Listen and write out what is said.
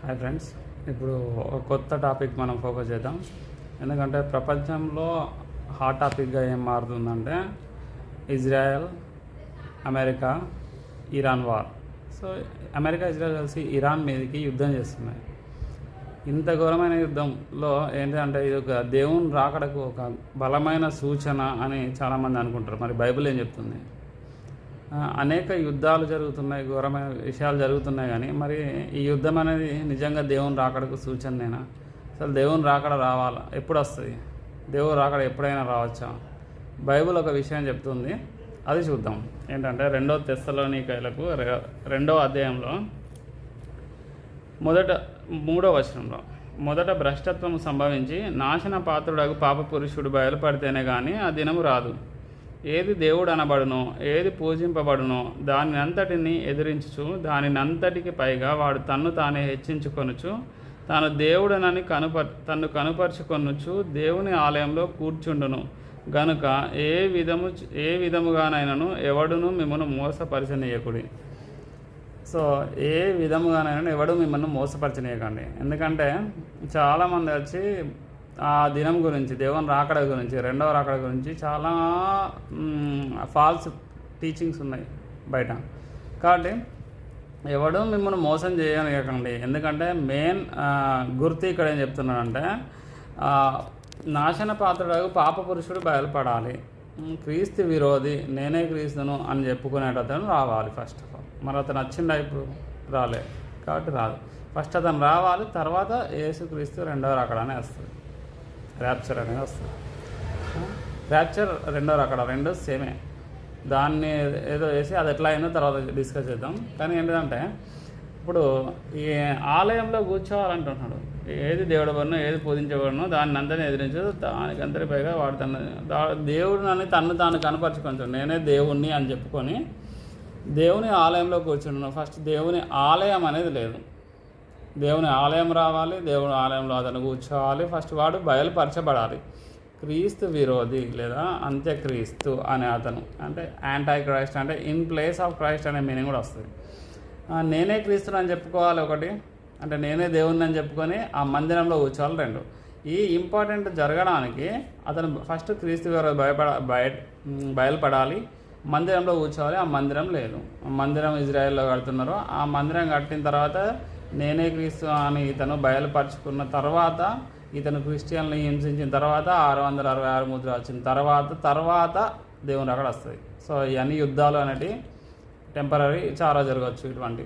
Hi friends, ఇప్పుడు ఒక కొత్త టాపిక్ మనం ఫోకస్ చేద్దాం. ఎందుకంటే ప్రపంచంలో హాట్ టాపిక్గా ఏం మారుతుందంటే Israel, America, Iran war. So America, Israel కలిసి ఇరాన్ మీదకి యుద్ధం చేస్తున్నాయి. ఇంత ఘోరమైన యుద్ధంలో ఏంటంటే ఇది ఒక దేవుని రాకడకు ఒక బలమైన సూచన అని చాలామంది అనుకుంటారు. మరి బైబిల్ ఏం చెప్తుంది? అనేక యుద్ధాలు జరుగుతున్నాయి, ఘోరమైన విషయాలు జరుగుతున్నాయి, కానీ మరి ఈ యుద్ధం అనేది నిజంగా దేవుని రాకడకు సూచనేనా? అసలు దేవుని రాకడ రావాలా? ఎప్పుడు వస్తుంది? దేవుని రాకడ ఎప్పుడైనా రావచ్చా? బైబిల్ ఒక విషయం చెప్తుంది, అది చూద్దాం. ఏంటంటే 2 తెస్సలోనికైలకు 2వ అధ్యాయంలో 3వ వచనంలో, మొదట భ్రష్టత్వం సంభవించి నాశన పాత్రుడకు పాప పురుషుడు బయలుపడితేనే కానీ ఆ దినము రాదు. ఏది దేవుడు అనబడునో, ఏది పూజింపబడునో దానినంతటిని ఎదిరించుచు దానినంతటికి పైగా వాడు తన్ను తానే హెచ్చించుకొనుచు తాను దేవుడనని తన్ను కనుపరుచుకొనుచు దేవుని ఆలయంలో కూర్చుండును గనుక ఏ విధముగానైనాను ఎవడును మిమ్మల్ని మోసపరచనీయకుడి. సో ఏ విధముగానైనా ఎవడు మిమ్మల్ని మోసపరచనీయకండి. ఎందుకంటే చాలామంది వచ్చి ఆ దినం గురించి, దేవుని రాకడ గురించి, 2వ రాకడ గురించి చాలా ఫాల్స్ టీచింగ్స్ ఉన్నాయి బయట. కాబట్టి ఎవడు మిమ్మల్ని మోసం చేయకండి. ఎందుకంటే మెయిన్ గుర్తు ఇక్కడ ఏం చెప్తున్నాడంటే నాశన పాత్రుడు పాప పురుషుడు బయలుపడాలి. క్రీస్తు విరోధి, నేనే క్రీస్తును అని చెప్పుకునేటతను రావాలి ఫస్ట్ ఆఫ్ ఆల్. మరి అతను వచ్చిండ ఇప్పుడు రాలేదు కాబట్టి రాదు. ఫస్ట్ అతను రావాలి, తర్వాత యేసుక్రీస్తు 2వ రాకడ అనే వస్తుంది, ర్యాప్చర్ అనేది వస్తుంది. ర్యాప్చర్ 2వ రాకడ 2 సేమే. దాన్ని ఏదో వేసి అది ఎట్లా అయిందో తర్వాత డిస్కస్ చేద్దాం. కానీ ఏంటంటే ఇప్పుడు ఈ ఆలయంలో కూర్చోవాలంటున్నాడు. ఏది దేవుడు పడినో, ఏది పూజించబడినో దాన్ని అంతనే ఎదిరించదు, దానికంతటి పైగా వాడు దేవుడిని తన్ను తాను కనపరుచుకుంటాడు. నేనే దేవుణ్ణి అని చెప్పుకొని దేవుని ఆలయంలో కూర్చుంటున్నాను. ఫస్ట్ దేవుని ఆలయం అనేది లేదు. దేవుని ఆలయం రావాలి, దేవుని ఆలయంలో అతను కూర్చోవాలి. ఫస్ట్ వాడు బయలుపరచబడాలి. క్రీస్తు విరోధి లేదా అంత్యక్రీస్తు అనే అతను, అంటే యాంటై క్రైస్ట్, అంటే ఇన్ ప్లేస్ ఆఫ్ క్రైస్ట్ అనే మీనింగ్ కూడా వస్తుంది. నేనే క్రీస్తుని అని చెప్పుకోవాలి ఒకటి, అంటే నేనే దేవుణ్ణి అని చెప్పుకొని ఆ మందిరంలో కూర్చోవాలి 2. ఈ ఇంపార్టెంట్ జరగడానికి అతను ఫస్ట్ క్రీస్తు విరోధి బయలుపడాలి, మందిరంలో కూర్చోవాలి. ఆ మందిరం లేదు. మందిరం ఇజ్రాయెల్లో కడుతున్నారు. ఆ మందిరం కట్టిన తర్వాత నేనే క్రీస్తు అని ఇతను బయలుపరుచుకున్న తర్వాత, ఇతను క్రిస్టియన్లు హింసించిన తర్వాత 666 ముద్ర వచ్చిన తర్వాత దేవుని అక్కడ వస్తుంది. సో ఇవన్నీ యుద్ధాలు అనేవి టెంపరీ చాలా జరగవచ్చు ఇటువంటి.